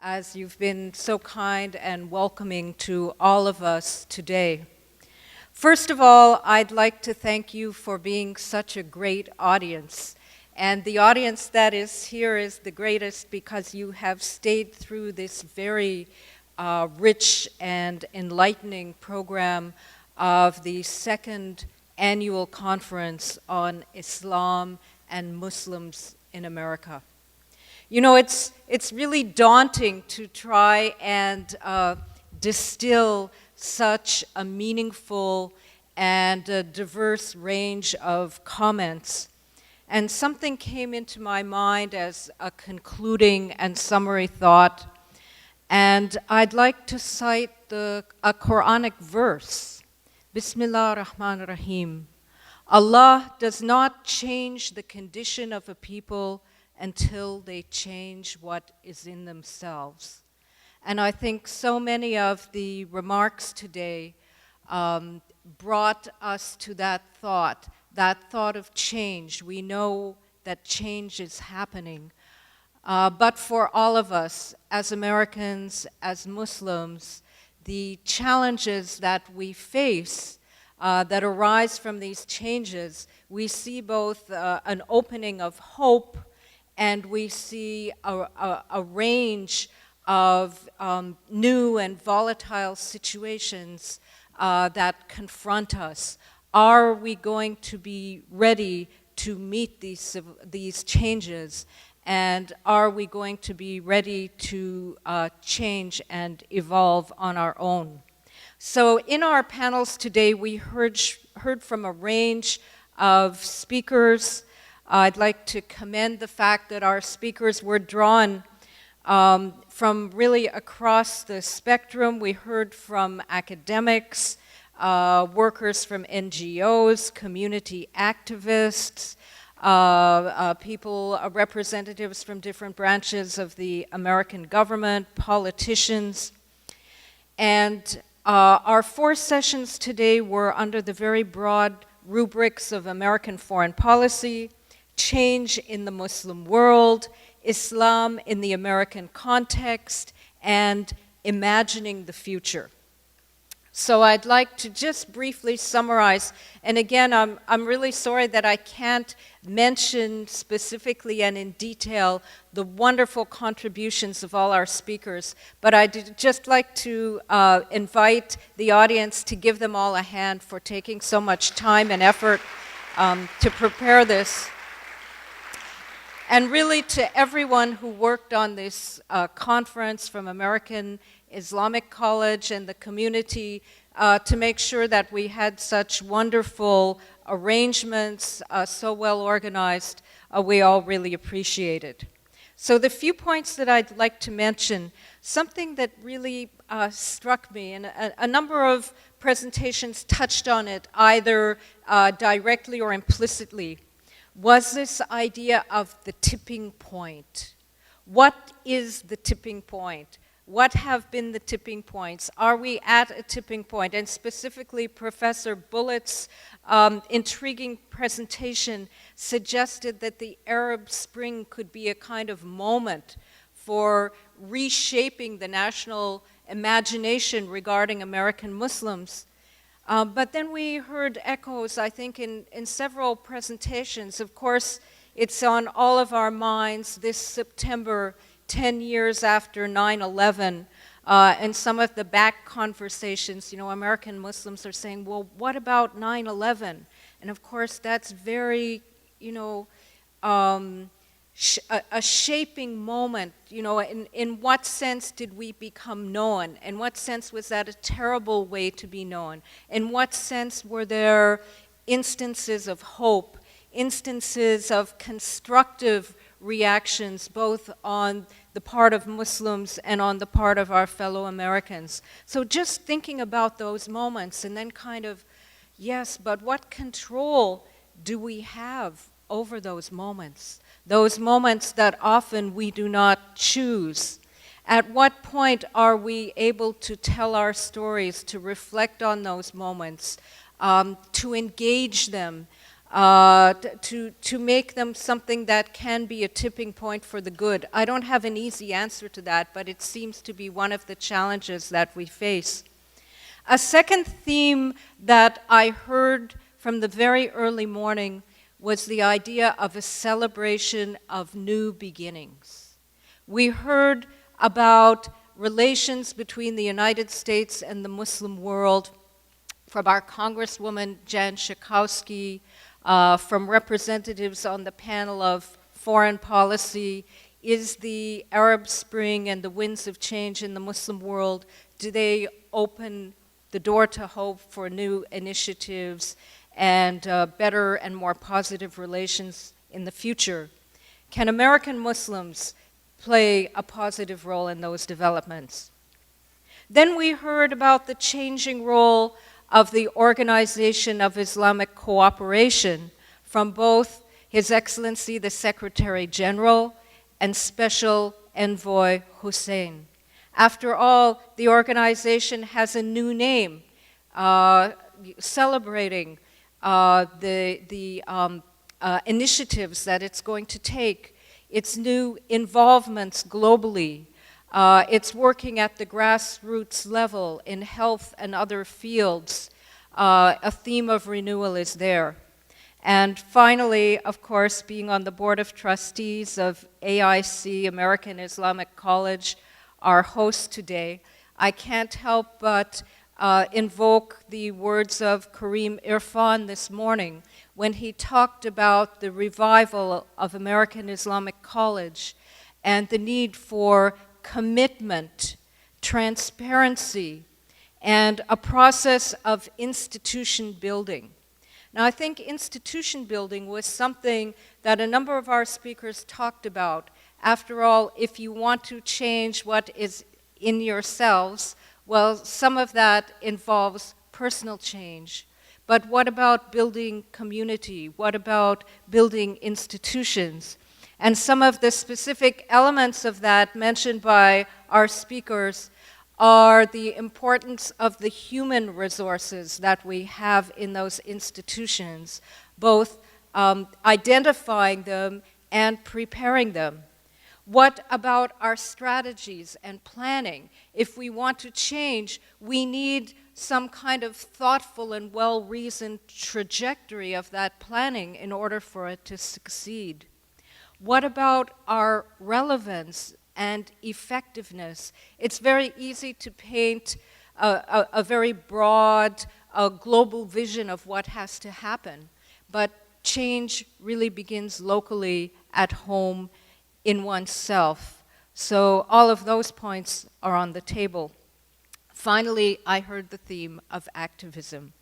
as you've been so kind and welcoming to all of us today. First of all, I'd like to thank you for being such a great audience. And the audience that is here is the greatest because you have stayed through this very rich and enlightening program of the second annual conference on Islam and Muslims in America. You know, it's really daunting to try and distill such a meaningful and a diverse range of comments. And something came into my mind as a concluding and summary thought. And I'd like to cite a Quranic verse. Bismillah ar-Rahman ar-Rahim. Allah does not change the condition of a people until they change what is in themselves. And I think so many of the remarks today brought us to that thought of change. We know that change is happening. But for all of us, as Americans, as Muslims, the challenges that we face that arise from these changes, we see both an opening of hope and we see a range of new and volatile situations that confront us. Are we going to be ready to meet these changes? And are we going to be ready to change and evolve on our own? So in our panels today, we heard from a range of speakers. I'd like to commend the fact that our speakers were drawn from really across the spectrum. We heard from academics, workers from NGOs, community activists, representatives from different branches of the American government, politicians. And our 4 sessions today were under the very broad rubrics of American foreign policy, change in the Muslim world, Islam in the American context, and imagining the future. So I'd like to just briefly summarize, and again, I'm really sorry that I can't mention specifically and in detail the wonderful contributions of all our speakers, but I'd just like to invite the audience to give them all a hand for taking so much time and effort to prepare this. And really to everyone who worked on this conference, from American Islamic College and the community, to make sure that we had such wonderful arrangements, so well organized, we all really appreciate it. So the few points that I'd like to mention, something that really struck me, and a number of presentations touched on it, either directly or implicitly, was this idea of the tipping point. What is the tipping point? What have been the tipping points? Are we at a tipping point? And specifically, Professor Bullitt's intriguing presentation suggested that the Arab Spring could be a kind of moment for reshaping the national imagination regarding American Muslims. But then we heard echoes, I think, in several presentations. Of course, it's on all of our minds this September, 10 years after 9/11, and some of the back conversations, you know, American Muslims are saying, well, what about 9/11? And of course, that's very, you know, a shaping moment. You know, in what sense did we become known? In what sense was that a terrible way to be known? In what sense were there instances of hope, instances of constructive reactions, both on the part of Muslims and on the part of our fellow Americans? So just thinking about those moments and then kind of, yes, but what control do we have over those moments that often we do not choose? At what point are we able to tell our stories, to reflect on those moments, to engage them, to make them something that can be a tipping point for the good? I don't have an easy answer to that, but it seems to be one of the challenges that we face. A second theme that I heard from the very early morning was the idea of a celebration of new beginnings. We heard about relations between the United States and the Muslim world from our Congresswoman Jan Schakowsky, from representatives on the panel of foreign policy. Is the Arab Spring and the winds of change in the Muslim world, do they open the door to hope for new initiatives and better and more positive relations in the future? Can American Muslims play a positive role in those developments? Then we heard about the changing role of the Organization of Islamic Cooperation from both His Excellency the Secretary General and Special Envoy Hussein. After all, the organization has a new name, celebrating the initiatives that it's going to take, its new involvements globally. It's working at the grassroots level in health and other fields. A theme of renewal is there. And finally, of course, being on the Board of Trustees of AIC, American Islamic College, our host today, I can't help but invoke the words of Kareem Irfan this morning when he talked about the revival of American Islamic College and the need for commitment, transparency, and a process of institution building. Now, I think institution building was something that a number of our speakers talked about. After all, if you want to change what is in yourselves, well, some of that involves personal change. But what about building community? What about building institutions? And some of the specific elements of that mentioned by our speakers are the importance of the human resources that we have in those institutions, both identifying them and preparing them. What about our strategies and planning? If we want to change, we need some kind of thoughtful and well-reasoned trajectory of that planning in order for it to succeed. What about our relevance and effectiveness? It's very easy to paint a very broad, global vision of what has to happen, but change really begins locally at home in oneself. So all of those points are on the table. Finally, I heard the theme of activism.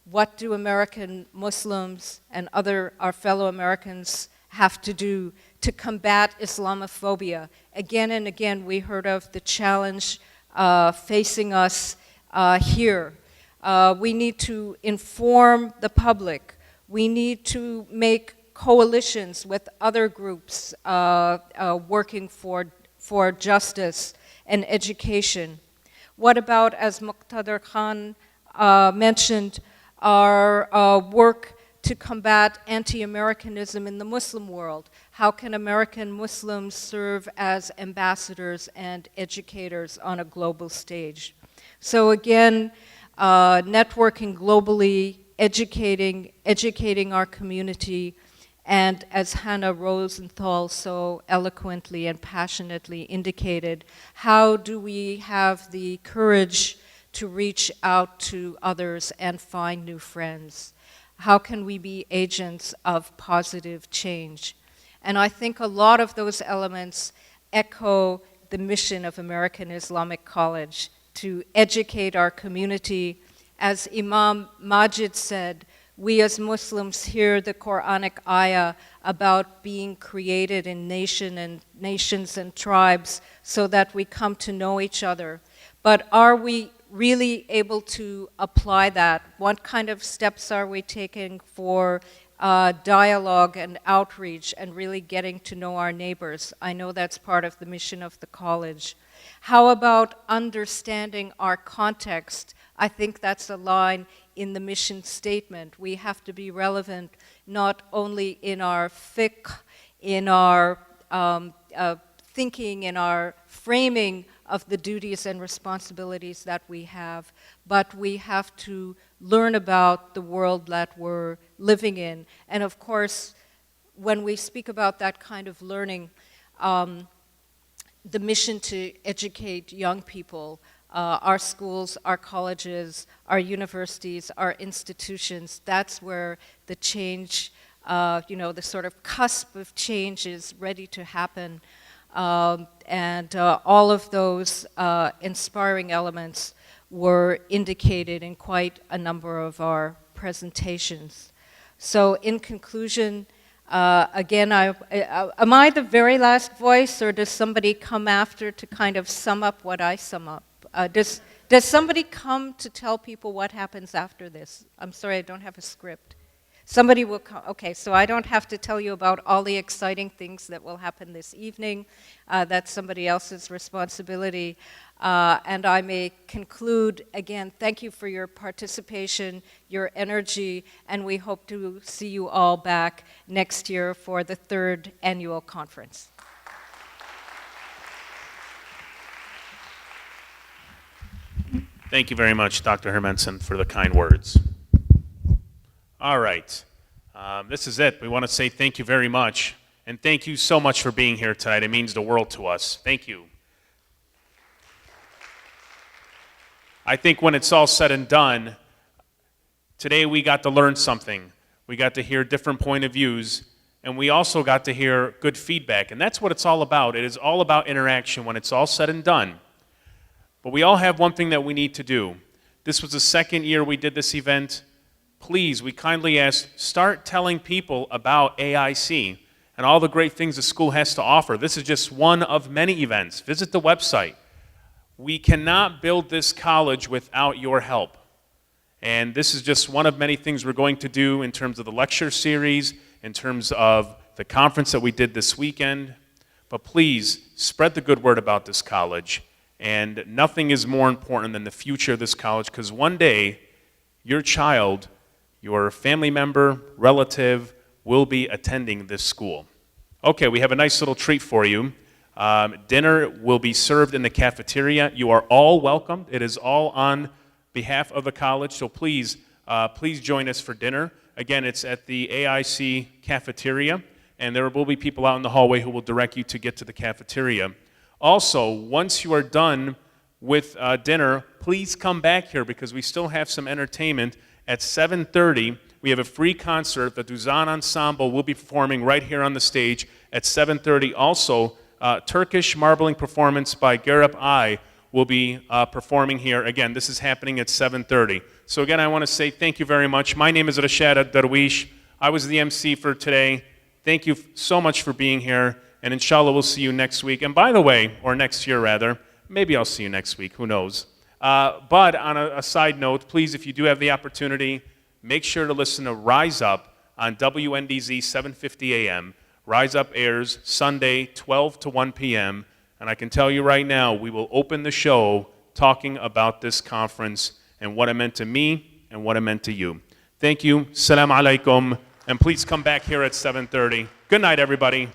What do American Muslims and our fellow Americans have to do to combat Islamophobia? Again and again, we heard of the challenge facing us here. We need to inform the public. We need to make coalitions with other groups working for justice and education. What about, as Muqtadar Khan mentioned, our work to combat anti-Americanism in the Muslim world? How can American Muslims serve as ambassadors and educators on a global stage? So again, networking globally, educating our community, and as Hannah Rosenthal so eloquently and passionately indicated, how do we have the courage to reach out to others and find new friends? How can we be agents of positive change? And I think a lot of those elements echo the mission of American Islamic College, to educate our community. As Imam Majid said, we as Muslims hear the Quranic ayah about being created in nations and tribes so that we come to know each other. But are we really able to apply that? What kind of steps are we taking for dialogue and outreach and really getting to know our neighbors? I know that's part of the mission of the college. How about understanding our context? I think that's a line in the mission statement. We have to be relevant not only in our fiqh, in our thinking, in our framing of the duties and responsibilities that we have, but we have to learn about the world that we're living in. And of course, when we speak about that kind of learning, the mission to educate young people, our schools, our colleges, our universities, our institutions, that's where the change, the sort of cusp of change is ready to happen. And all of those inspiring elements were indicated in quite a number of our presentations. So in conclusion, again, am I the very last voice, or does somebody come after to kind of sum up what I sum up? Does somebody come to tell people what happens after this? I'm sorry, I don't have a script. Somebody will come. Okay, so I don't have to tell you about all the exciting things that will happen this evening. That's somebody else's responsibility. And I may conclude, again, thank you for your participation, your energy, and we hope to see you all back next year for the 3rd annual conference. Thank you very much, Dr. Hermansen, for the kind words. All right, this is it. We want to say thank you very much, and thank you so much for being here tonight. It means the world to us. Thank you. I think when it's all said and done, today we got to learn something. We got to hear different point of views, and we also got to hear good feedback, and that's what it's all about. It is all about interaction when it's all said and done. But we all have one thing that we need to do. This was the 2nd year we did this event. Please, we kindly ask, start telling people about AIC and all the great things the school has to offer. This is just one of many events. Visit the website. We cannot build this college without your help. And this is just one of many things we're going to do in terms of the lecture series, in terms of the conference that we did this weekend. But please, spread the good word about this college. And nothing is more important than the future of this college, because one day, your child, your family member, relative, will be attending this school. Okay, we have a nice little treat for you. Dinner will be served in the cafeteria. You are all welcome. It is all on behalf of the college, so please join us for dinner. Again, it's at the AIC cafeteria, and there will be people out in the hallway who will direct you to get to the cafeteria. Also, once you are done with dinner, please come back here because we still have some entertainment. At 7:30, we have a free concert. The Duzan Ensemble will be performing right here on the stage at 7:30. Also, Turkish marbling performance by Garip I will be performing here. Again, this is happening at 7:30. So again, I want to say thank you very much. My name is Rashad Darwish. I was the MC for today. Thank you so much for being here. And inshallah, we'll see you next week. And by the way, or next year rather, maybe I'll see you next week, who knows. But on a side note, please, if you do have the opportunity, make sure to listen to Rise Up on WNDZ 750 AM. Rise Up airs Sunday, 12 to 1 p.m. And I can tell you right now, we will open the show talking about this conference and what it meant to me and what it meant to you. Thank you. Salam alaikum. And please come back here at 7:30. Good night, everybody.